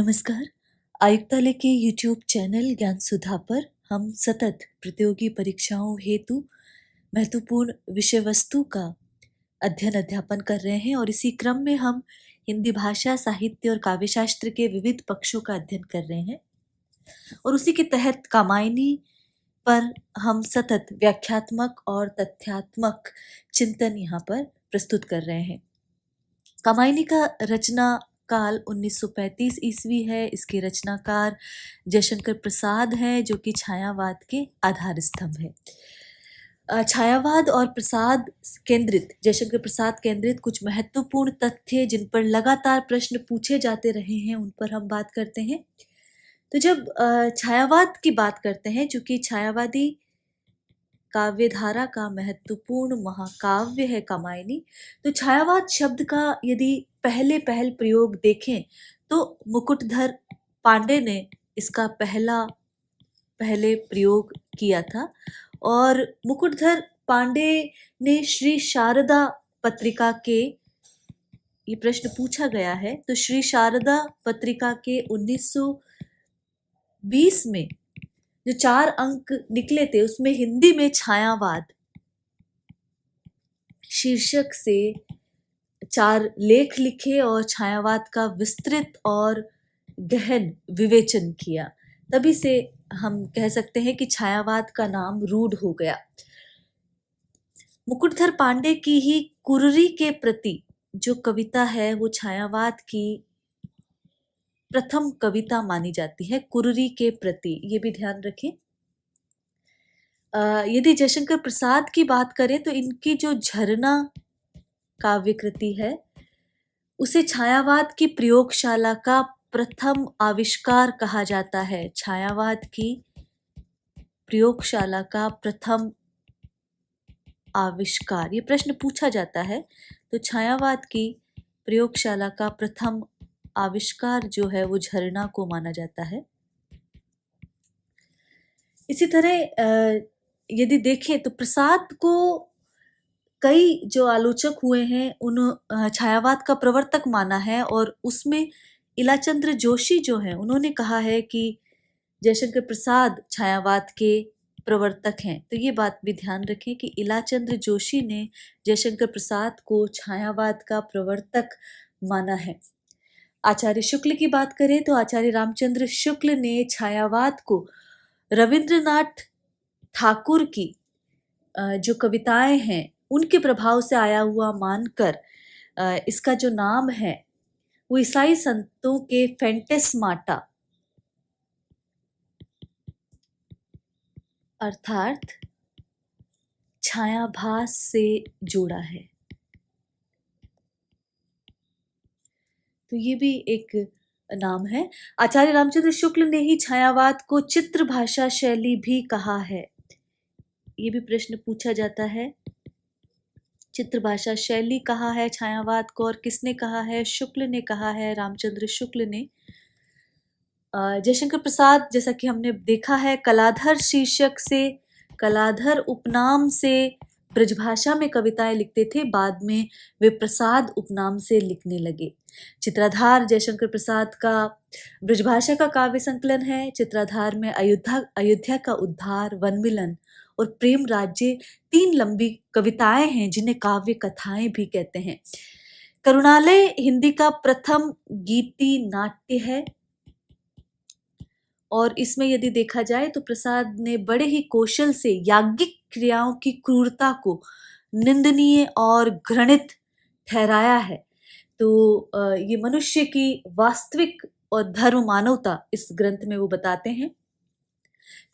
नमस्कार। आयुक्तालय के YouTube चैनल ज्ञान सुधा पर हम सतत प्रतियोगी परीक्षाओं हेतु महत्वपूर्ण विषय वस्तु का अध्ययन अध्यापन कर रहे हैं और इसी क्रम में हम हिंदी भाषा, साहित्य और काव्य शास्त्र के विविध पक्षों का अध्ययन कर रहे हैं और उसी के तहत कामायनी पर हम सतत व्याख्यात्मक और तथ्यात्मक चिंतन यहाँ पर प्रस्तुत कर रहे हैं। कामायनी का रचना काल 1935 ईस्वी है। इसके रचनाकार जयशंकर प्रसाद हैं जो कि छायावाद के आधार स्तंभ है। छायावाद और प्रसाद केंद्रित, जयशंकर प्रसाद केंद्रित कुछ महत्वपूर्ण तथ्य जिन पर लगातार प्रश्न पूछे जाते रहे हैं उन पर हम बात करते हैं। तो जब छायावाद की बात करते हैं, चूंकि छायावादी काव्यधारा का महत्वपूर्ण महाकाव्य है कामायनी, तो छायावाद शब्द का यदि पहले प्रयोग देखें तो मुकुटधर पांडे ने इसका पहले प्रयोग किया था और मुकुटधर पांडे ने श्री शारदा पत्रिका के, ये प्रश्न पूछा गया है, तो श्री शारदा पत्रिका के 1920 में जो 4 अंक निकले थे उसमें हिंदी में छायावाद शीर्षक से 4 लेख लिखे और छायावाद का विस्तृत और गहन विवेचन किया। तभी से हम कह सकते हैं कि छायावाद का नाम रूढ़ हो गया। मुकुटधर पांडे की ही कुररी के प्रति जो कविता है वो छायावाद की प्रथम कविता मानी जाती है। कुररी के प्रति, ये भी ध्यान रखें। यदि जयशंकर प्रसाद की बात करें तो इनकी जो झरना काव्य कृति है उसे छायावाद की प्रयोगशाला का प्रथम आविष्कार कहा जाता है। छायावाद की प्रयोगशाला का प्रथम आविष्कार, ये प्रश्न पूछा जाता है, तो छायावाद की प्रयोगशाला का प्रथम आविष्कार जो है वो झरना को माना जाता है। इसी तरह यदि देखें तो प्रसाद को कई जो आलोचक हुए हैं उन छायावाद का प्रवर्तक माना है और उसमें इलाचंद्र जोशी जो हैं उन्होंने कहा है कि जयशंकर प्रसाद छायावाद के प्रवर्तक हैं। तो ये बात भी ध्यान रखें कि इलाचंद्र जोशी ने जयशंकर प्रसाद को छायावाद का प्रवर्तक माना है। आचार्य शुक्ल की बात करें तो आचार्य रामचंद्र शुक्ल ने छायावाद को रविंद्रनाथ ठाकुर की जो कविताएं हैं उनके प्रभाव से आया हुआ मानकर इसका जो नाम है वो ईसाई संतों के फेंटेस्माटा अर्थात छायाभास से जोड़ा है। तो ये भी एक नाम है। आचार्य रामचंद्र शुक्ल ने ही छायावाद को चित्र भाषा शैली भी कहा है। ये भी प्रश्न पूछा जाता है। चित्र भाषा शैली कहा है छायावाद को, और किसने कहा है? शुक्ल ने कहा है, रामचंद्र शुक्ल ने। जयशंकर प्रसाद, जैसा कि हमने देखा है, कलाधर शीर्षक से, कलाधर उपनाम से ब्रजभाषा में कविताएं लिखते थे। बाद में वे प्रसाद उपनाम से लिखने लगे। चित्राधार जयशंकर प्रसाद का ब्रजभाषा का काव्य संकलन है। चित्राधार में अयोध्या का उद्धार, वनमिलन और प्रेम राज्य 3 लंबी कविताएं हैं जिन्हें काव्य कथाएं भी कहते हैं। करुणालय हिंदी का प्रथम गीति नाट्य है और इसमें यदि देखा जाए तो प्रसाद ने बड़े ही कौशल से याज्ञिक क्रियाओं की क्रूरता को निंदनीय और घृणित ठहराया है। तो ये मनुष्य की वास्तविक और धर्म मानवता इस ग्रंथ में वो बताते हैं।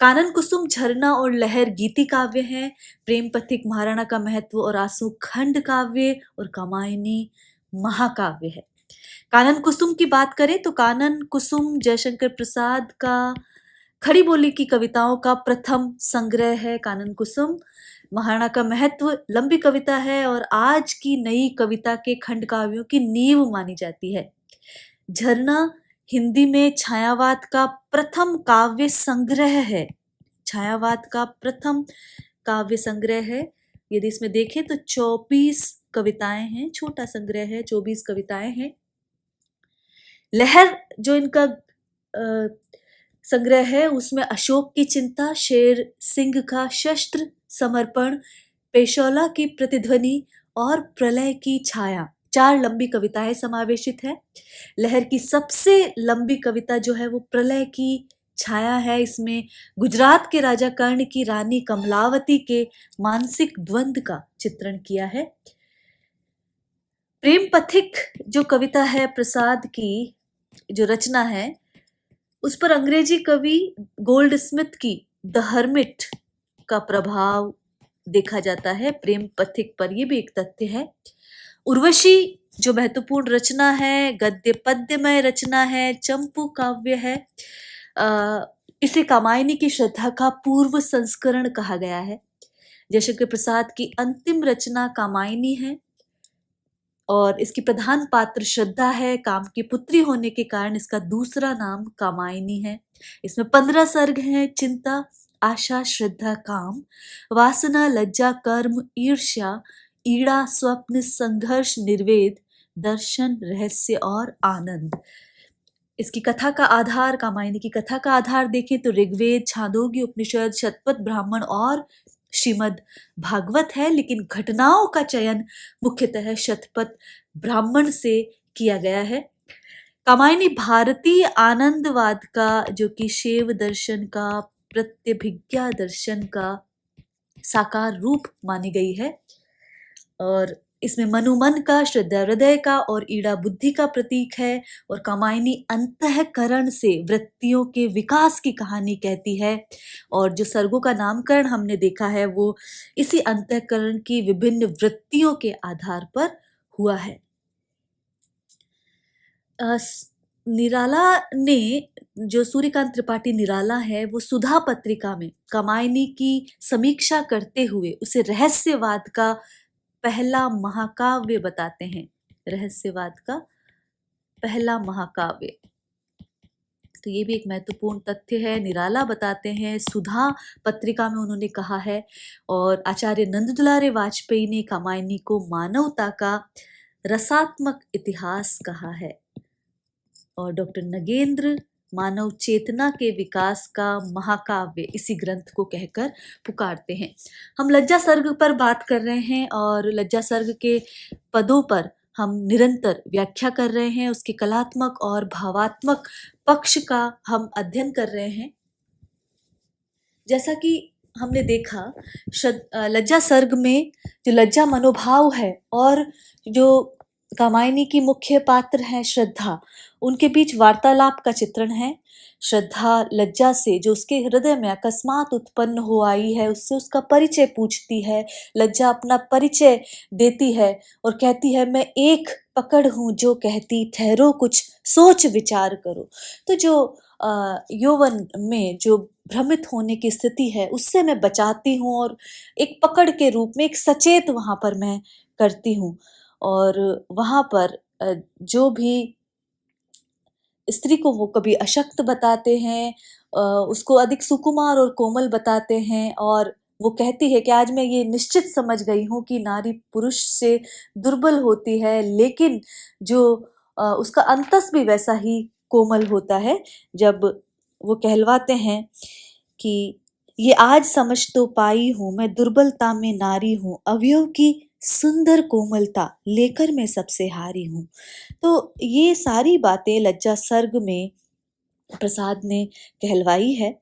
कानन कुसुम, झरना और लहर गीति काव्य हैं। प्रेम पथिक, महाराणा का महत्व और आंसू खंड काव्य और कामायनी महाकाव्य है। कानन कुसुम की बात करें तो कानन कुसुम जयशंकर प्रसाद का खड़ी बोली की कविताओं का प्रथम संग्रह है। कानन कुसुम महाराणा का महत्व लंबी कविता है और आज की नई कविता के खंड काव्यों की नींव मानी जाती है। झरना हिंदी में छायावाद का प्रथम काव्य संग्रह है। छायावाद का प्रथम काव्य संग्रह है। यदि इसमें देखें तो 24 कविताएं हैं, छोटा संग्रह है, 24 कविताएं हैं। लहर जो इनका संग्रह है उसमें अशोक की चिंता, शेर सिंह का शस्त्र समर्पण, पेशौला की प्रतिध्वनि और प्रलय की छाया, 4 लंबी कविताएं समावेशित है। लहर की सबसे लंबी कविता जो है वो प्रलय की छाया है। इसमें गुजरात के राजा कर्ण की रानी कमलावती के मानसिक द्वंद्व का चित्रण किया है। प्रेम पथिक जो कविता है प्रसाद की जो रचना है उस पर अंग्रेजी कवि गोल्ड स्मिथ की द हर्मिट का प्रभाव देखा जाता है प्रेम पथिक पर, ये भी एक तथ्य है। उर्वशी जो महत्वपूर्ण रचना है, गद्य पद्यमय रचना है, चंपू काव्य है। इसे कामायनी की श्रद्धा का पूर्व संस्करण कहा गया है। जयशंकर प्रसाद की अंतिम रचना कामायनी है और इसकी प्रधान पात्र श्रद्धा है। काम की पुत्री होने के कारण इसका दूसरा नाम कामायनी है। इसमें 15 सर्ग हैं। चिंता, आशा, श्रद्धा, काम, वासना, लज्जा, कर्म, ईर्ष्या, ईड़ा, स्वप्न, संघर्ष, निर्वेद, दर्शन, रहस्य और आनंद। इसकी कथा का आधार, कामायनी की कथा का आधार देखें तो ऋग्वेद, छांदोग्य उपनिषद, शतपथ ब्राह्मण और श्रीमद् भागवत है, लेकिन घटनाओं का चयन मुख्यतः शतपथ ब्राह्मण से किया गया है। कामायनी भारतीय आनंदवाद का, जो कि शैव दर्शन का, प्रत्यभिज्ञा दर्शन का साकार रूप मानी गई है और इसमें मनु मन का, श्रद्धा हृदय का और ईड़ा बुद्धि का प्रतीक है। और कामायनी अंतःकरण से वृत्तियों के विकास की कहानी कहती है और जो सर्गों का नामकरण हमने देखा है वो इसी अंतःकरण की विभिन्न वृत्तियों के आधार पर हुआ है। निराला ने, जो सूर्यकांत त्रिपाठी निराला है, वो सुधा पत्रिका में कामायनी की समीक्षा करते हुए उसे रहस्यवाद का पहला महाकाव्य बताते हैं। रहस्यवाद का पहला महाकाव्य, तो ये भी एक महत्वपूर्ण तथ्य है। निराला बताते हैं, सुधा पत्रिका में उन्होंने कहा है। और आचार्य नंददुलारे वाजपेयी ने कामायनी को मानवता का रसात्मक इतिहास कहा है और डॉक्टर नगेंद्र मानव चेतना के विकास का महाकाव्य इसी ग्रंथ को कहकर पुकारते हैं। हम लज्जा सर्ग पर बात कर रहे हैं और लज्जा सर्ग के पदों पर हम निरंतर व्याख्या कर रहे हैं, उसके कलात्मक और भावात्मक पक्ष का हम अध्ययन कर रहे हैं। जैसा कि हमने देखा, लज्जा सर्ग में जो लज्जा मनोभाव है और जो कामायनी की मुख्य पात्र है श्रद्धा, उनके बीच वार्तालाप का चित्रण है। श्रद्धा लज्जा से, जो उसके हृदय में अकस्मात उत्पन्न हो आई है, उससे उसका परिचय पूछती है। लज्जा अपना परिचय देती है और कहती है, मैं एक पकड़ हूँ जो कहती ठहरो कुछ सोच विचार करो। तो जो यौवन में जो भ्रमित होने की स्थिति है उससे मैं बचाती हूँ और एक पकड़ के रूप में एक सचेत वहाँ पर मैं करती हूँ। और वहाँ पर जो भी स्त्री को वो कभी अशक्त बताते हैं, उसको अधिक सुकुमार और कोमल बताते हैं और वो कहती है कि आज मैं ये निश्चित समझ गई हूँ कि नारी पुरुष से दुर्बल होती है, लेकिन जो उसका अंतस भी वैसा ही कोमल होता है। जब वो कहलवाते हैं कि ये आज समझ तो पाई हूँ, मैं दुर्बलता में नारी हूँ, अवयव की सुंदर कोमलता लेकर मैं सबसे हारी हूँ। तो ये सारी बातें लज्जा सर्ग में प्रसाद ने कहलवाई है।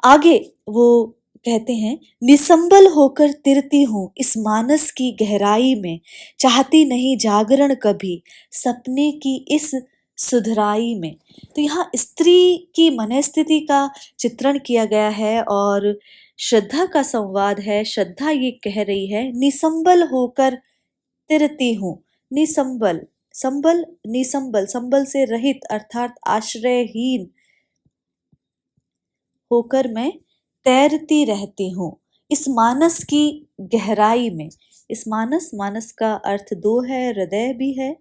आगे वो कहते हैं, निसंबल होकर तिरती हूँ इस मानस की गहराई में, चाहती नहीं जागरण कभी सपने की इस सुधराई में। तो यहाँ स्त्री की मनस्थिति का चित्रण किया गया है और श्रद्धा का संवाद है। श्रद्धा ये कह रही है, निसंबल होकर तिरती हूँ। निसंबल, संबल, निसंबल, संबल से रहित अर्थात आश्रयहीन होकर मैं तैरती रहती हूँ इस मानस की गहराई में। इस मानस, मानस का अर्थ दो है, हृदय भी है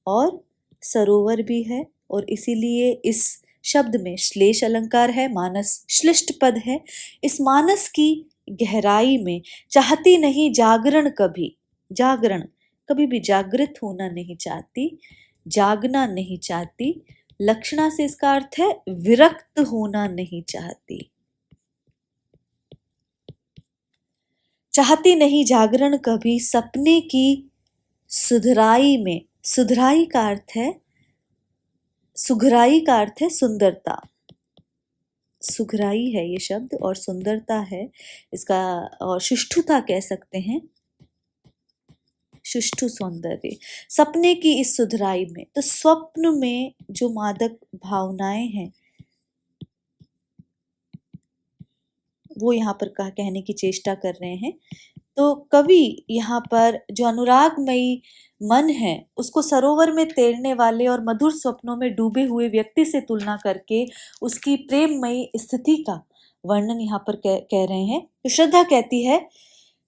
और सरोवर भी है और इसीलिए इस शब्द में श्लेष अलंकार है, मानस श्लिष्ट पद है। इस मानस की गहराई में चाहती नहीं जागरण कभी, जागरण कभी भी जागृत होना नहीं चाहती, जागना नहीं चाहती, लक्षणा से इसका अर्थ है विरक्त होना नहीं चाहती। चाहती नहीं जागरण कभी सपने की सुधराई में। सुधराई का अर्थ है, सुघराई का अर्थ है सुंदरता। सुघराई है ये शब्द और सुंदरता है इसका, और सुष्ठुता कह सकते हैं, सुष्ठु सौंदर्य। सपने की इस सुधराई में, तो स्वप्न में जो मादक भावनाएं हैं वो यहाँ पर कहने की चेष्टा कर रहे हैं। तो कवि यहाँ पर जो अनुरागमयी मन है उसको सरोवर में तैरने वाले और मधुर स्वप्नों में डूबे हुए व्यक्ति से तुलना करके उसकी प्रेममयी स्थिति का वर्णन यहाँ पर कह रहे हैं। तो श्रद्धा कहती है,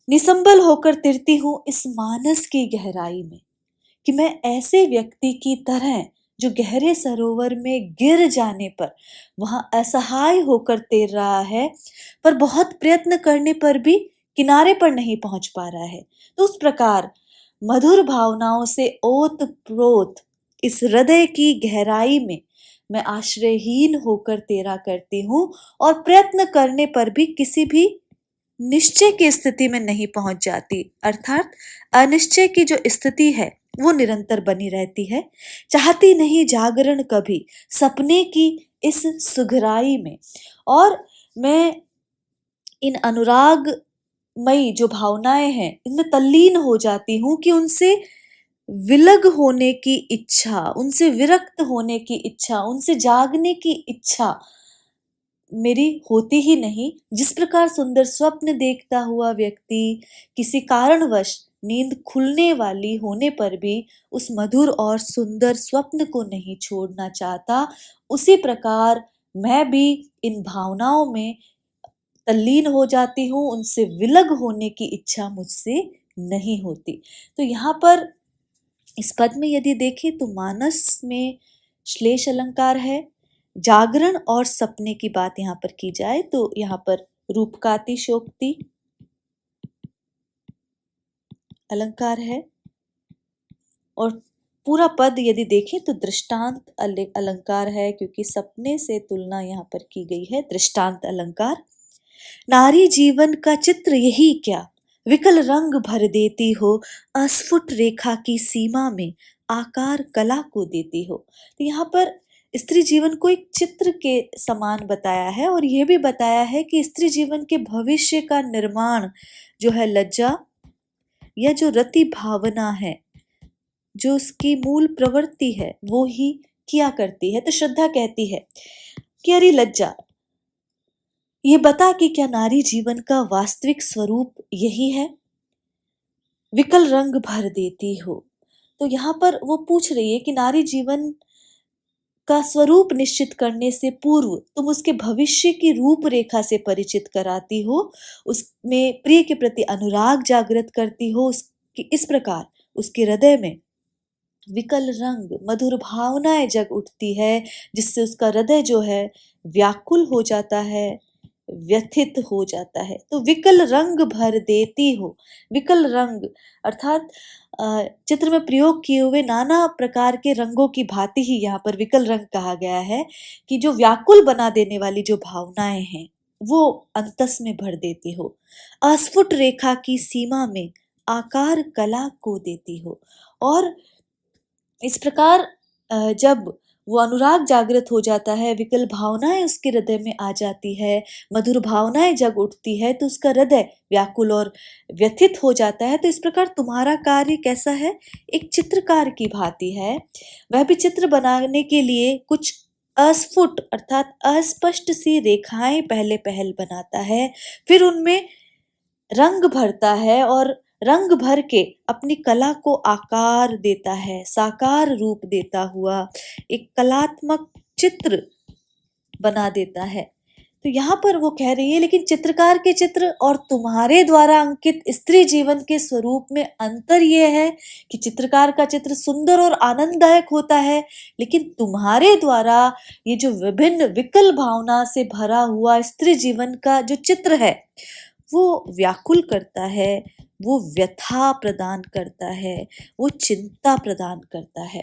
निसंबल होकर तैरती हूँ इस मानस की गहराई में, कि मैं ऐसे व्यक्ति की तरह जो गहरे सरोवर में गिर जाने पर वहां असहाय होकर तैर रहा है, पर बहुत प्रयत्न करने पर भी किनारे पर नहीं पहुंच पा रहा है। तो उस प्रकार मधुर भावनाओं से ओत प्रोत इस हृदय की गहराई में मैं आश्रयहीन होकर तैरा करती हूँ, और प्रयत्न करने पर भी किसी भी निश्चय की स्थिति में नहीं पहुंच जाती, अर्थात अनिश्चय की जो स्थिति है वो निरंतर बनी रहती है। चाहती नहीं जागरण कभी सपने की इस सुघराई में, और मैं इन अनुरागमयी जो भावनाएं हैं इनमें तल्लीन हो जाती हूँ कि उनसे विलग होने की इच्छा, उनसे विरक्त होने की इच्छा, उनसे जागने की इच्छा मेरी होती ही नहीं। जिस प्रकार सुंदर स्वप्न देखता हुआ व्यक्ति किसी कारणवश नींद खुलने वाली होने पर भी उस मधुर और सुंदर स्वप्न को नहीं छोड़ना चाहता, उसी प्रकार मैं भी इन भावनाओं में तल्लीन हो जाती हूँ, उनसे विलग होने की इच्छा मुझसे नहीं होती। तो यहाँ पर इस पद में यदि देखें तो मानस में श्लेष अलंकार है, जागरण और सपने की बात यहाँ पर की जाए तो यहाँ पर रूपकातिशोक्ति अलंकार है, और पूरा पद यदि देखें तो दृष्टांत अलंकार है, क्योंकि सपने से तुलना यहाँ पर की गई है। दृष्टांत अलंकार, नारी जीवन का चित्र यही क्या, विकल रंग भर देती हो, अस्फुट रेखा की सीमा में आकार कला को देती हो। तो यहाँ पर स्त्री जीवन को एक चित्र के समान बताया है, और यह भी बताया है कि स्त्री जीवन के भविष्य का निर्माण जो है लज्जा या जो रति भावना है, जो उसकी मूल प्रवृत्ति है वो ही किया करती है। तो श्रद्धा कहती है कि अरे लज्जा, ये बता कि क्या नारी जीवन का वास्तविक स्वरूप यही है, विकल रंग भर देती हो। तो यहाँ पर वो पूछ रही है कि नारी जीवन का स्वरूप निश्चित करने से पूर्व तुम उसके भविष्य की रूपरेखा से परिचित कराती हो, उसमें प्रिय के प्रति अनुराग जागृत करती हो, उसकी इस प्रकार उसके हृदय में विकल रंग मधुर भावनाएं जग उठती है, जिससे उसका हृदय जो है व्याकुल हो जाता है, व्यथित हो जाता है। तो विकल रंग भर देती हो, विकल रंग अर्थात चित्र में प्रयोग किए हुए नाना प्रकार के रंगों की भांति ही यहाँ पर विकल रंग कहा गया है, कि जो व्याकुल बना देने वाली जो भावनाएं हैं वो अंतस में भर देती हो, अस्फुट रेखा की सीमा में आकार कला को देती हो। और इस प्रकार जब वो अनुराग जागृत हो जाता है, विकल भावनाएं उसके हृदय में आ जाती है, मधुर भावनाएं जग उठती है, तो उसका हृदय व्याकुल और व्यथित हो जाता है। तो इस प्रकार तुम्हारा कार्य कैसा है, एक चित्रकार की भांति है। वह भी चित्र बनाने के लिए कुछ अस्फुट अर्थात अस्पष्ट सी रेखाएं पहले पहल बनाता है, फिर उनमें रंग भरता है और रंग भर के अपनी कला को आकार देता है, साकार रूप देता हुआ एक कलात्मक चित्र बना देता है। तो यहाँ पर वो कह रही है, लेकिन चित्रकार के चित्र और तुम्हारे द्वारा अंकित स्त्री जीवन के स्वरूप में अंतर ये है कि चित्रकार का चित्र सुंदर और आनंददायक होता है, लेकिन तुम्हारे द्वारा ये जो विभिन्न विकल भावना से भरा हुआ स्त्री जीवन का जो चित्र है वो व्याकुल करता है, वो व्यथा प्रदान करता है, वो चिंता प्रदान करता है।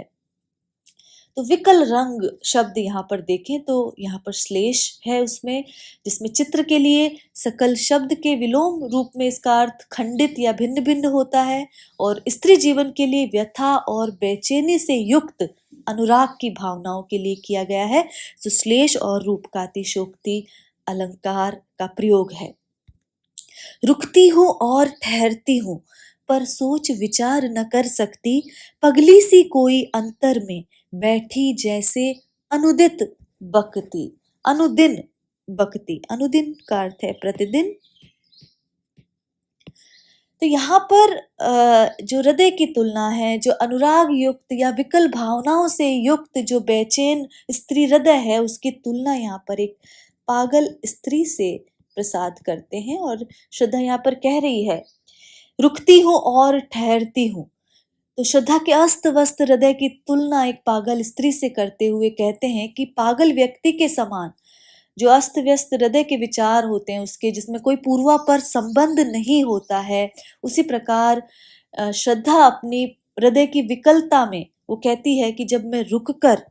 तो विकल रंग शब्द यहाँ पर देखें तो यहाँ पर श्लेष है उसमें, जिसमें चित्र के लिए सकल शब्द के विलोम रूप में इसका अर्थ खंडित या भिन्न भिन्न होता है, और स्त्री जीवन के लिए व्यथा और बेचैनी से युक्त अनुराग की भावनाओं के लिए किया गया है। तो श्लेष और रूप का अतिशयोक्ति अलंकार का प्रयोग है। रुकती हूँ और ठहरती हूँ, पर सोच विचार न कर सकती, पगली सी कोई अंतर में बैठी जैसे अनुदित बकती। अनुदिन बकती, अनुदिन का अर्थ है प्रतिदिन। तो यहाँ पर जो हृदय की तुलना है, जो अनुराग युक्त या विकल भावनाओं से युक्त जो बेचैन स्त्री हृदय है, उसकी तुलना यहाँ पर एक पागल स्त्री से प्रसाद करते हैं। और श्रद्धा यहाँ पर कह रही है, रुकती हूँ और ठहरती हूँ। तो श्रद्धा के अस्त व्यस्त हृदय की तुलना एक पागल स्त्री से करते हुए कहते हैं कि पागल व्यक्ति के समान जो अस्त व्यस्त हृदय के विचार होते हैं उसके, जिसमें कोई पूर्वापर संबंध नहीं होता है, उसी प्रकार श्रद्धा अपनी हृदय की विकलता में वो कहती है कि जब मैं रुक कर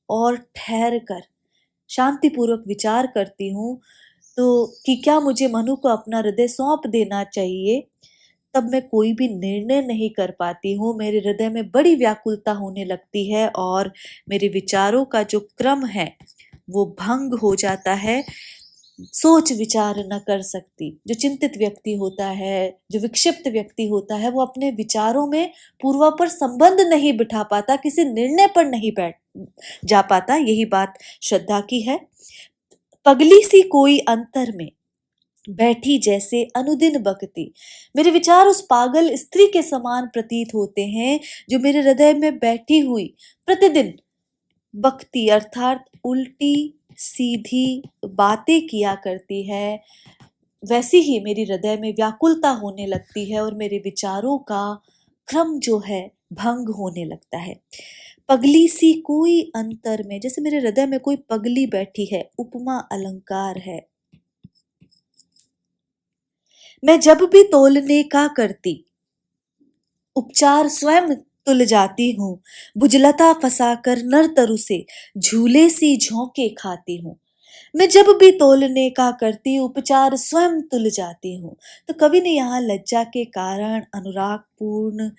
और ठहर कर शांतिपूर्वक विचार करती हूँ तो कि क्या मुझे मनु को अपना हृदय सौंप देना चाहिए, तब मैं कोई भी निर्णय नहीं कर पाती हूँ। मेरे हृदय में बड़ी व्याकुलता होने लगती है और मेरे विचारों का जो क्रम है वो भंग हो जाता है। सोच विचार न कर सकती। जो चिंतित व्यक्ति होता है, जो विक्षिप्त व्यक्ति होता है, वो अपने विचारों में पूर्वापर संबंध नहीं बिठा पाता, किसी निर्णय पर नहीं बैठ जा पाता। यही बात श्रद्धा की है। पगली सी कोई अंतर में बैठी जैसे अनुदिन बकती। मेरे विचार उस पागल स्त्री के समान प्रतीत होते हैं जो मेरे हृदय में बैठी हुई प्रतिदिन बकती अर्थात उल्टी सीधी बातें किया करती है। वैसी ही मेरी हृदय में व्याकुलता होने लगती है और मेरे विचारों का क्रम जो है भंग होने लगता है। पगली सी कोई अंतर में, जैसे मेरे हृदय में कोई पगली बैठी है, उपमा अलंकार है। मैं जब भी तोलने का करती उपचार स्वयं तुल जाती हूँ, बुझलता फंसाकर नर तरु से झूले सी झोंके खाती हूँ। मैं जब भी तोलने का करती उपचार स्वयं तुल जाती हूँ। तो कवि ने यहाँ लज्जा के कारण अनुराग पूर्ण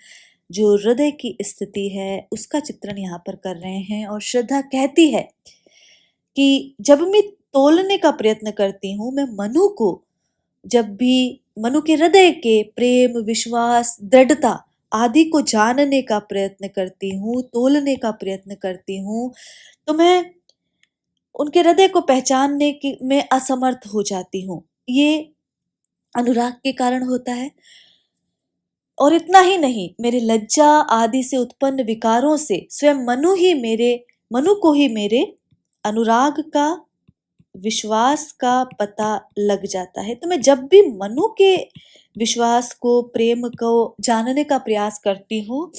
जो हृदय की स्थिति है उसका चित्रण यहाँ पर कर रहे हैं। और श्रद्धा कहती है कि जब मैं तोलने का प्रयत्न करती हूँ, मैं मनु को जब भी मनु के हृदय के प्रेम विश्वास दृढ़ता आदि को जानने का प्रयत्न करती हूँ, तोलने का प्रयत्न करती हूँ, तो मैं उनके हृदय को पहचानने की में असमर्थ हो जाती हूँ। ये अनुराग के कारण होता है। और इतना ही नहीं, मेरे लज्जा आदि से उत्पन्न विकारों से स्वयं मनु को ही मेरे अनुराग का विश्वास का पता लग जाता है। तो मैं जब भी मनु के विश्वास को प्रेम को जानने का प्रयास करती हूँ,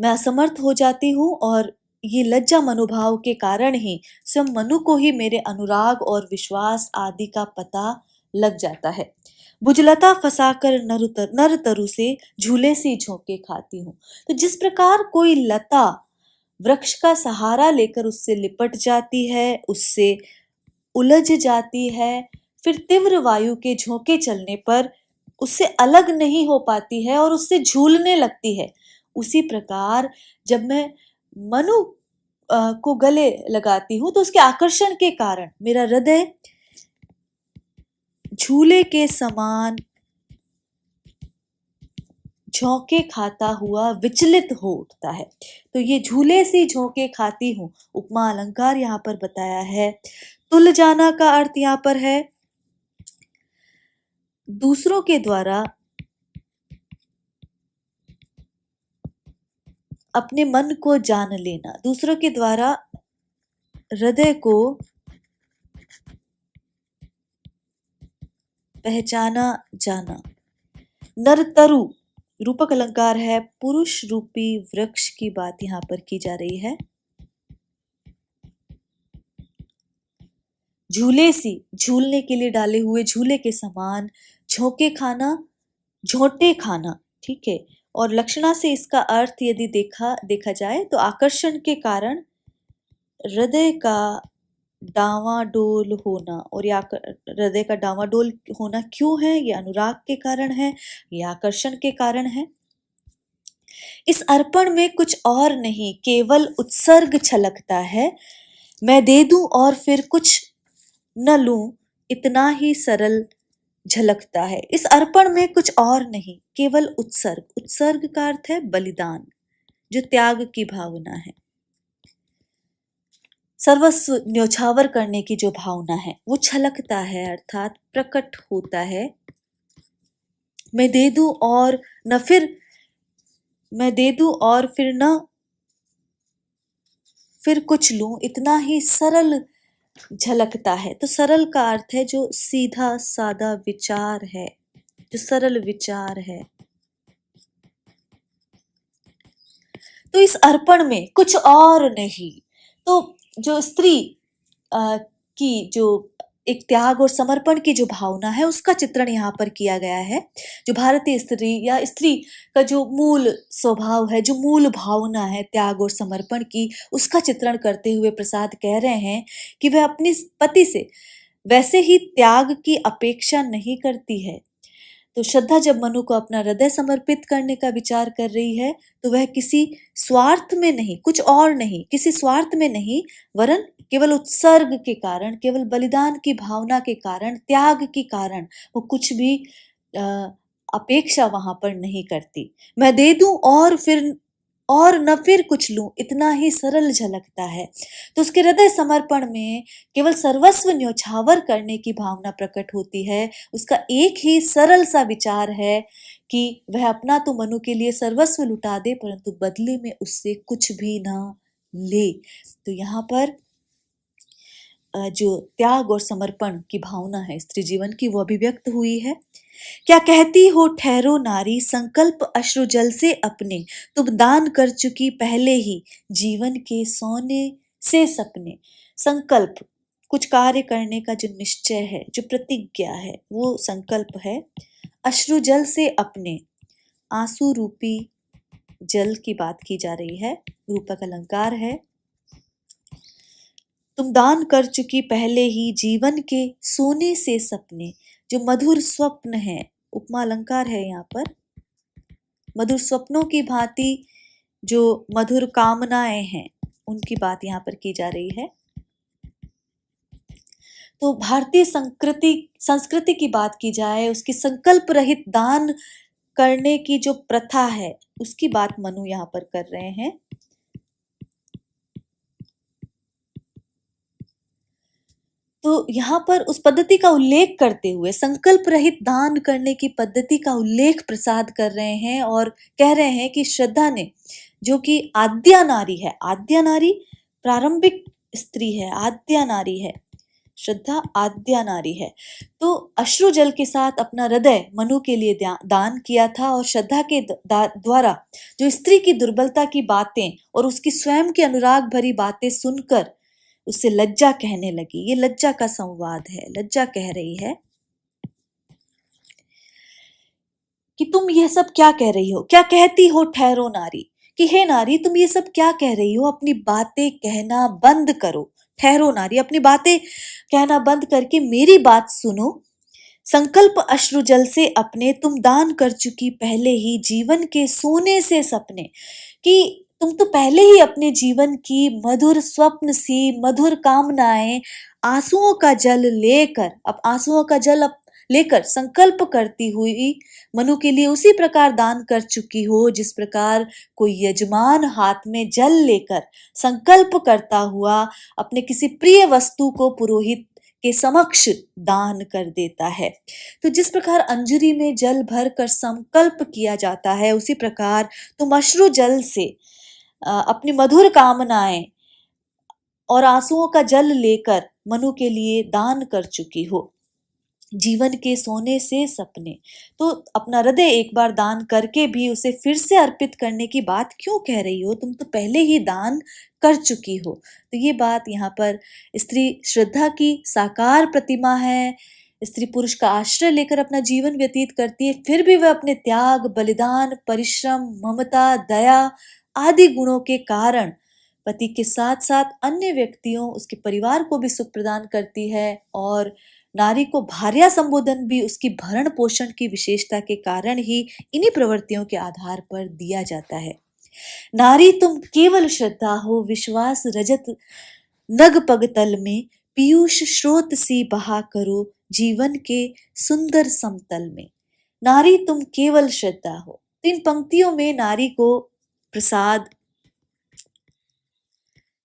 मैं असमर्थ हो जाती हूँ और ये लज्जा मनोभाव के कारण ही स्वयं मनु को ही मेरे अनुराग और विश्वास आदि का पता लग जाता है। बुझलता फंसाकर नर तरु से झूले सी झोंके खाती हूँ। तो जिस प्रकार कोई लता वृक्ष का सहारा लेकर उससे लिपट जाती है, उससे उलझ जाती है, फिर तीव्र वायु के झोंके चलने पर उससे अलग नहीं हो पाती है और उससे झूलने लगती है, उसी प्रकार जब मैं मनु को गले लगाती हूँ तो उसके आकर्षण के कारण मेरा हृदय झूले के समान झोंके खाता हुआ विचलित हो उठता है। तो ये झूले सी झोंके खाती हूँ उपमा अलंकार यहाँ पर बताया है। तुल जाना का अर्थ यहाँ पर है दूसरों के द्वारा अपने मन को जान लेना, दूसरों के द्वारा हृदय को पहचाना जाना। नरतरु रूपक अलंकार है, पुरुष रूपी वृक्ष की बात यहाँ पर की जा रही है। झूले सी, झूलने के लिए डाले हुए झूले के समान, झोंके खाना, झोंटे खाना, ठीक है। और लक्षणा से इसका अर्थ यदि देखा जाए तो आकर्षण के कारण हृदय का डांवाडोल होना। और ये हृदय का डांवाडोल होना क्यों है? ये अनुराग के कारण है, ये आकर्षण के कारण है। इस अर्पण में कुछ और नहीं, केवल उत्सर्ग छलकता है। मैं दे दूं और फिर कुछ न लूं, इतना ही सरल झलकता है। इस अर्पण में कुछ और नहीं, केवल उत्सर्ग। उत्सर्ग का अर्थ है बलिदान, जो त्याग की भावना है। सर्वस्व न्योछावर करने की जो भावना है वो छलकता है, अर्थात प्रकट होता है। मैं दे दूं और न फिर मैं दे दूं और फिर कुछ लूं, इतना ही सरल झलकता है। तो सरल का अर्थ है जो सीधा सादा विचार है, जो सरल विचार है। तो इस अर्पण में कुछ और नहीं। तो जो स्त्री की जो एक त्याग और समर्पण की जो भावना है उसका चित्रण यहाँ पर किया गया है। जो भारतीय स्त्री या स्त्री का जो मूल स्वभाव है, जो मूल भावना है त्याग और समर्पण की, उसका चित्रण करते हुए प्रसाद कह रहे हैं कि वह अपनी पति से वैसे ही त्याग की अपेक्षा नहीं करती है। तो श्रद्धा जब मनु को अपना हृदय समर्पित करने का विचार कर रही है तो वह किसी स्वार्थ में नहीं, कुछ और नहीं, किसी स्वार्थ में नहीं, वरन केवल उत्सर्ग के कारण, केवल बलिदान की भावना के कारण, त्याग के कारण वो कुछ भी अपेक्षा वहां पर नहीं करती। मैं दे दूं और न फिर कुछ लूं, इतना ही सरल झलकता है। तो उसके हृदय समर्पण में केवल सर्वस्व न्योछावर करने की भावना प्रकट होती है। उसका एक ही सरल सा विचार है कि वह अपना तो मनु के लिए सर्वस्व लुटा दे, परंतु बदले में उससे कुछ भी ना ले। तो यहाँ पर जो त्याग और समर्पण की भावना है स्त्री जीवन की, वो अभिव्यक्त हुई है। क्या कहती हो ठहरो नारी, संकल्प अश्रु जल से अपने, तुम दान कर चुकी पहले ही जीवन के सोने से सपने। संकल्प, कुछ कार्य करने का जो निश्चय है, जो प्रतिज्ञा है, वो संकल्प है। अश्रु जल से अपने, आंसू रूपी जल की बात की जा रही है, रूपक अलंकार है। तुम दान कर चुकी पहले ही जीवन के सोने से सपने, जो मधुर स्वप्न है, उपमा अलंकार है यहाँ पर। मधुर स्वप्नों की भांति जो मधुर कामनाएं हैं उनकी बात यहाँ पर की जा रही है। तो भारतीय संस्कृति की बात की जाए, उसकी संकल्प रहित दान करने की जो प्रथा है उसकी बात मनु यहाँ पर कर रहे हैं। तो यहाँ पर उस पद्धति का उल्लेख करते हुए संकल्प रहित दान करने की पद्धति का उल्लेख प्रसाद कर रहे हैं और कह रहे हैं कि श्रद्धा ने, जो कि आद्या नारी है, आद्या नारी प्रारंभिक स्त्री है, आद्या नारी है, श्रद्धा आद्या नारी है, तो अश्रु जल के साथ अपना हृदय मनु के लिए दान किया था। और श्रद्धा के द्वारा जो स्त्री की दुर्बलता की बातें और उसकी स्वयं की अनुराग भरी बातें सुनकर उससे लज्जा कहने लगी। ये लज्जा का संवाद है। लज्जा कह रही है कि तुम ये सब क्या कह रही हो, क्या कहती हो ठहरो नारी, कि हे नारी तुम ये सब क्या कह रही हो, अपनी बातें कहना बंद करो। ठहरो नारी, अपनी बातें कहना बंद करके मेरी बात सुनो। संकल्प अश्रु जल से अपने, तुम दान कर चुकी पहले ही जीवन के सोने से सपने, कि तुम तो पहले ही अपने जीवन की मधुर स्वप्न सी, मधुर कामनाएं आंसुओं का जल लेकर, अब आंसुओं का जल लेकर संकल्प करती हुई मनु के लिए उसी प्रकार दान कर चुकी हो जिस प्रकार कोई यजमान हाथ में जल लेकर संकल्प करता हुआ अपने किसी प्रिय वस्तु को पुरोहित के समक्ष दान कर देता है। तो जिस प्रकार अंजूरी में जल भर कर संकल्प किया जाता है, उसी प्रकार तुम अश्रु जल से अपनी मधुर कामनाएं और आंसुओं का जल लेकर मनु के लिए दान कर चुकी हो, जीवन के सोने से सपने। तो अपना हृदय एक बार दान करके भी उसे फिर से अर्पित करने की बात क्यों कह रही हो, तुम तो पहले ही दान कर चुकी हो। तो ये बात यहाँ पर स्त्री श्रद्धा की साकार प्रतिमा है, स्त्री पुरुष का आश्रय लेकर अपना जीवन व्यतीत करती है, फिर भी वह अपने त्याग, बलिदान, परिश्रम, ममता, दया आदि गुणों के कारण पति के साथ साथ अन्य व्यक्तियों, उसके परिवार को भी सुख प्रदान करती है। और नारी को भार्या संबोधन भी उसकी भरण पोषण की विशेषता के कारण ही इन्हीं प्रवृत्तियों के आधार पर दिया जाता है। नारी तुम केवल श्रद्धा हो, विश्वास रजत नग पग तल में, पीयूष स्रोत सी बहा करो जीवन के सुंदर समतल में। नारी तुम केवल श्रद्धा हो। तो इन पंक्तियों में नारी को प्रसाद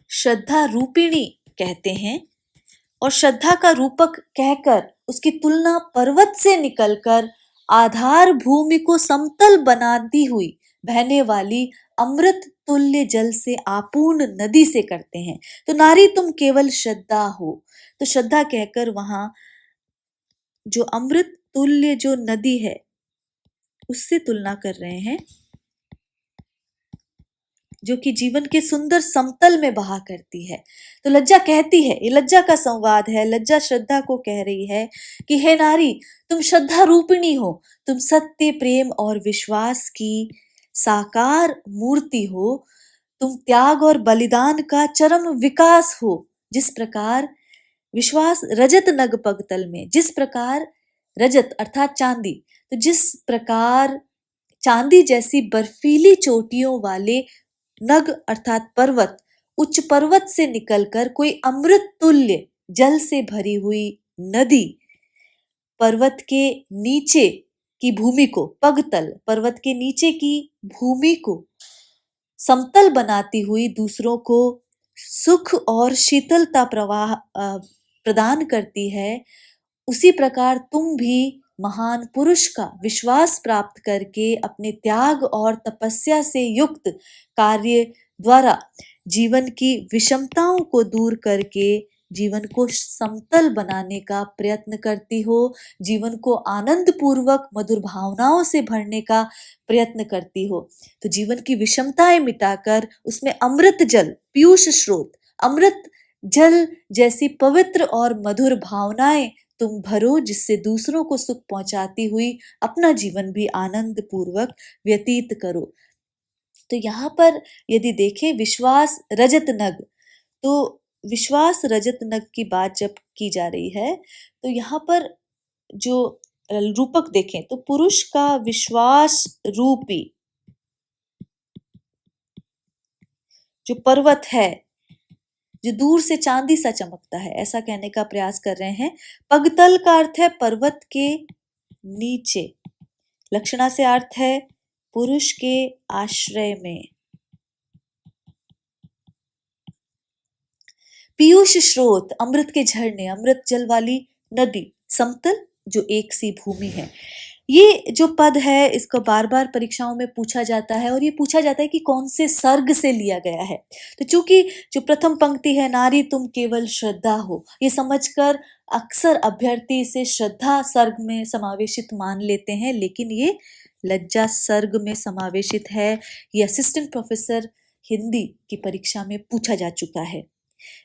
श्रद्धा रूपिणी कहते हैं और श्रद्धा का रूपक कहकर उसकी तुलना पर्वत से निकलकर आधार भूमि को समतल बनाती हुई बहने वाली अमृत तुल्य जल से आपूर्ण नदी से करते हैं। तो नारी तुम केवल श्रद्धा हो, तो श्रद्धा कहकर वहां जो अमृत तुल्य जो नदी है उससे तुलना कर रहे हैं, जो कि जीवन के सुंदर समतल में बहा करती है। तो लज्जा कहती है, ये लज्जा का संवाद है। लज्जा श्रद्धा को कह रही है कि हे नारी, तुम श्रद्धा रूपिणी हो, तुम सत्य, प्रेम और विश्वास की साकार मूर्ति हो, तुम त्याग और बलिदान का चरम विकास हो। जिस प्रकार विश्वास रजत नग पगतल में, जिस प्रकार रजत अर्थात चांदी, तो जिस प्रकार चांदी जैसी बर्फीली चोटियों वाले नग अर्थात पर्वत, उच्च पर्वत से निकलकर कोई अमृत तुल्य जल से भरी हुई नदी पर्वत के नीचे की भूमि को, पगतल पर्वत के नीचे की भूमि को समतल बनाती हुई दूसरों को सुख और शीतलता प्रदान करती है, उसी प्रकार तुम भी महान पुरुष का विश्वास प्राप्त करके अपने त्याग और तपस्या से युक्त कार्य द्वारा जीवन की विषमताओं को दूर करके जीवन को समतल बनाने का प्रयत्न करती हो, जीवन को आनंद पूर्वक मधुर भावनाओं से भरने का प्रयत्न करती हो। तो जीवन की विषमताएं मिटाकर उसमें अमृत जल, पीयूष स्रोत, अमृत जल जैसी पवित्र और मधुर भावनाएं तुम भरो, जिससे दूसरों को सुख पहुंचाती हुई अपना जीवन भी आनंद पूर्वक व्यतीत करो। तो यहाँ पर यदि देखें विश्वास रजत नग, तो विश्वास रजत नग की बात जब की जा रही है तो यहाँ पर जो रूपक देखें तो पुरुष का विश्वास रूपी जो पर्वत है, जो दूर से चांदी सा चमकता है, ऐसा कहने का प्रयास कर रहे हैं। पगतल का अर्थ है पर्वत के नीचे, लक्षणा से अर्थ है पुरुष के आश्रय में। पीयूष स्रोत, अमृत के झरने, अमृत जल वाली नदी, समतल जो एक सी भूमि है। ये जो पद है इसको बार बार परीक्षाओं में पूछा जाता है और ये पूछा जाता है कि कौन से सर्ग से लिया गया है। तो चूंकि जो प्रथम पंक्ति है नारी तुम केवल श्रद्धा हो, ये समझकर अक्सर अभ्यर्थी इसे श्रद्धा सर्ग में समावेशित मान लेते हैं, लेकिन ये लज्जा सर्ग में समावेशित है। ये असिस्टेंट प्रोफेसर हिंदी की परीक्षा में पूछा जा चुका है।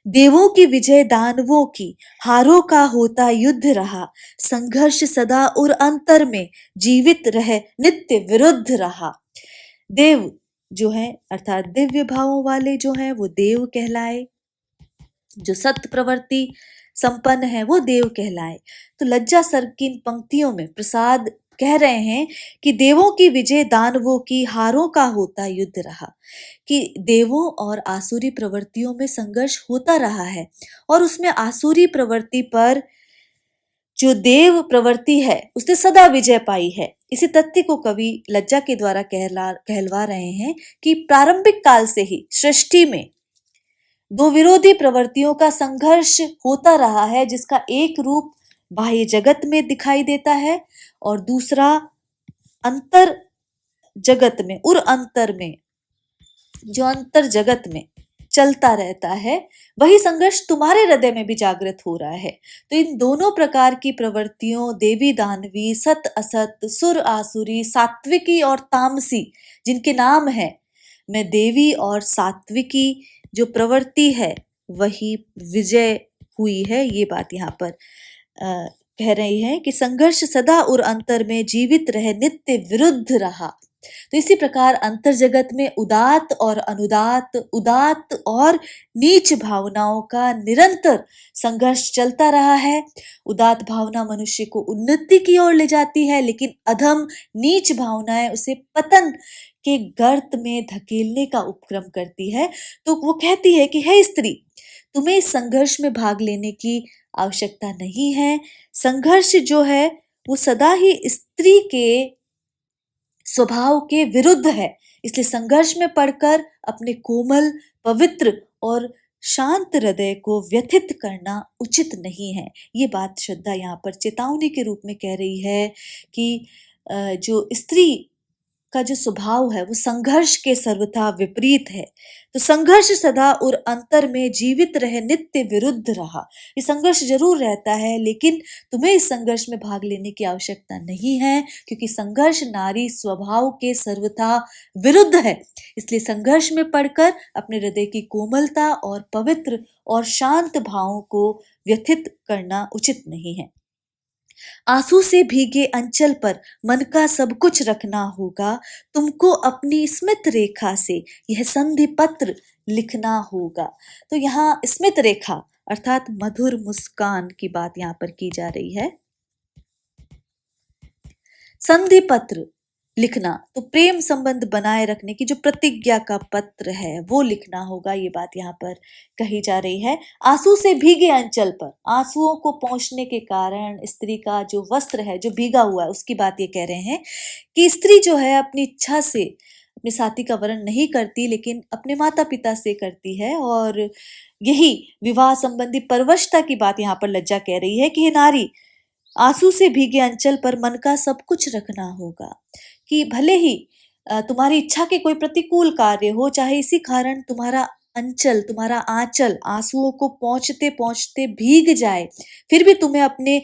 देवों की विजय दानवों की, हारों का होता युद्ध रहा, संघर्ष सदा और अंतर में जीवित रहे नित्य विरुद्ध रहा। देव जो है अर्थात दिव्य भावों वाले जो है वो देव कहलाए, जो सत्य प्रवृत्ति संपन्न है वो देव कहलाए। तो लज्जा सर्ग की इन पंक्तियों में प्रसाद कह रहे हैं कि देवों की विजय दानवों की, हारों का होता युद्ध रहा, कि देवों और आसुरी प्रवृत्तियों में संघर्ष होता रहा है और उसमें आसुरी प्रवृत्ति पर जो देव प्रवृत्ति है उसने सदा विजय पाई है। इसी तथ्य को कवि लज्जा के द्वारा कहलवा रहे हैं कि प्रारंभिक काल से ही सृष्टि में दो विरोधी प्रवृत्तियों का संघर्ष होता रहा है, जिसका एक रूप बाह्य जगत में दिखाई देता है और दूसरा अंतर जगत में, उर अंतर में, जो अंतर जगत में चलता रहता है, वही संघर्ष तुम्हारे हृदय में भी जागृत हो रहा है। तो इन दोनों प्रकार की प्रवृत्तियों, देवी दानवी, सत असत, सुर आसुरी, सात्विकी और तामसी, जिनके नाम है, में देवी और सात्विकी जो प्रवृत्ति है वही विजय हुई है। ये बात यहाँ पर कह रही है कि संघर्ष सदा और अंतर में जीवित रहे नित्य विरुद्ध रहा। तो इसी प्रकार अंतर जगत में उदात्त और अनुदात्त, उदात्त और नीच भावनाओं का निरंतर संघर्ष चलता रहा है। उदात्त भावना मनुष्य को उन्नति की ओर ले जाती है, लेकिन अधम नीच भावनाएं उसे पतन के गर्त में धकेलने का उपक्रम करती है। तो वो कहती है कि हे स्त्री, तुम्हें इस संघर्ष में भाग लेने की आवश्यकता नहीं है। संघर्ष जो है वो सदा ही स्त्री के स्वभाव के विरुद्ध है, इसलिए संघर्ष में पड़कर अपने कोमल, पवित्र और शांत हृदय को व्यथित करना उचित नहीं है। ये बात श्रद्धा यहाँ पर चेतावनी के रूप में कह रही है कि जो स्त्री का जो स्वभाव है वो संघर्ष के सर्वथा विपरीत है। तो संघर्ष सदा और अंतर में जीवित रहे नित्य विरुद्ध रहा। ये संघर्ष जरूर रहता है, लेकिन तुम्हें इस संघर्ष में भाग लेने की आवश्यकता नहीं है, क्योंकि संघर्ष नारी स्वभाव के सर्वथा विरुद्ध है। इसलिए संघर्ष में पड़कर अपने हृदय की कोमलता और पवित्र और शांत भावों को व्यथित करना उचित नहीं है। आंसू से भीगे अंचल पर मन का सब कुछ रखना होगा। तुमको अपनी स्मित रेखा से यह संधि पत्र लिखना होगा। तो यहाँ स्मित रेखा अर्थात मधुर मुस्कान की बात यहाँ पर की जा रही है। संधि पत्र लिखना तो प्रेम संबंध बनाए रखने की जो प्रतिज्ञा का पत्र है वो लिखना होगा, ये बात यहाँ पर कही जा रही है। आंसू से भीगे अंचल पर, आंसुओं को पहुंचने के कारण स्त्री का जो वस्त्र है जो भीगा हुआ है उसकी बात ये कह रहे हैं कि स्त्री जो है अपनी इच्छा से अपने साथी का वरण नहीं करती, लेकिन अपने माता पिता से करती है। और यही विवाह संबंधी परवशता की बात यहाँ पर लज्जा कह रही है कि हे नारी, आंसू से भीगे अंचल पर मन का सब कुछ रखना होगा। कि भले ही तुम्हारी इच्छा के कोई प्रतिकूल कार्य हो, चाहे इसी कारण तुम्हारा अंचल, तुम्हारा आंचल आंसुओं को पहुंचते पहुंचते भीग जाए, फिर भी तुम्हें अपने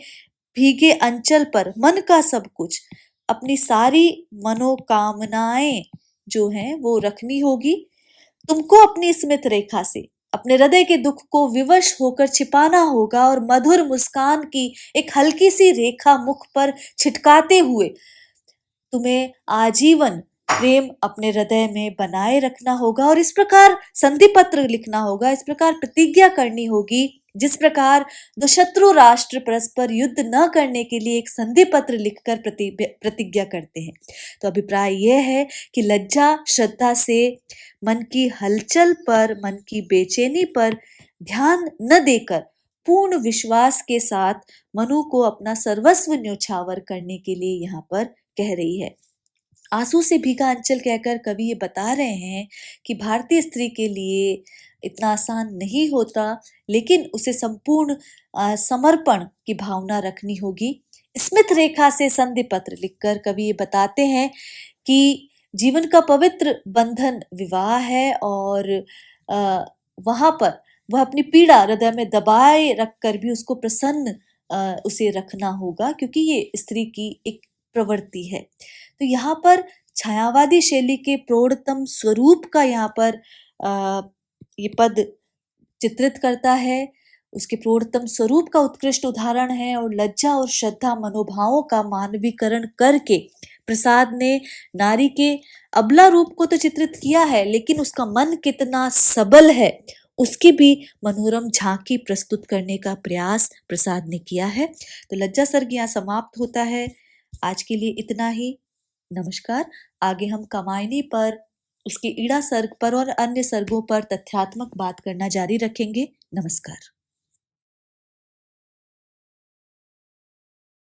भीगे अंचल पर मन का सब कुछ, अपनी सारी मनोकामनाएं जो हैं वो रखनी होगी। तुमको अपनी स्मित रेखा से अपने हृदय के दुख को विवश होकर छिपाना होगा और मधुर मुस्कान की एक हल्की सी रेखा मुख पर छिटकाते हुए तुम्हें आजीवन प्रेम अपने हृदय में बनाए रखना होगा। और इस प्रकार संधि पत्र लिखना होगा, इस प्रकार प्रतिज्ञा करनी होगी जिस प्रकार दो शत्रु राष्ट्र परस्पर युद्ध न करने के लिए एक संधि पत्र लिखकर प्रतिज्ञा करते हैं। तो अभिप्राय यह है कि लज्जा श्रद्धा से मन की हलचल पर, मन की बेचैनी पर ध्यान न देकर पूर्ण विश्वास के साथ मनु को अपना सर्वस्व न्योछावर करने के लिए यहाँ पर कह रही है। आंसू से भीगा अंचल कहकर कवि ये बता रहे हैं कि भारतीय स्त्री के लिए इतना आसान नहीं होता, लेकिन उसे संपूर्ण समर्पण की भावना रखनी होगी। स्मित रेखा से संधि पत्र लिखकर कवि ये बताते हैं कि जीवन का पवित्र बंधन विवाह है और वहां पर वह अपनी पीड़ा हृदय में दबाए रखकर भी उसको प्रसन्न उसे रखना होगा, क्योंकि ये स्त्री की एक प्रवृत्ति है। तो यहाँ पर छायावादी शैली के प्रौढ़तम स्वरूप का यहाँ पर ये पद चित्रित करता है, उसके प्रौढ़तम स्वरूप का उत्कृष्ट उदाहरण है। और लज्जा और श्रद्धा मनोभावों का मानवीकरण करके प्रसाद ने नारी के अबला रूप को तो चित्रित किया है, लेकिन उसका मन कितना सबल है उसकी भी मनोरम झांकी प्रस्तुत करने का प्रयास प्रसाद ने किया है। तो लज्जा सर्ग यहाँ समाप्त होता है। आज के लिए इतना ही। नमस्कार। आगे हम कामायनी पर, उसके ईड़ा सर्ग पर और अन्य सर्गों पर तथ्यात्मक बात करना जारी रखेंगे। नमस्कार।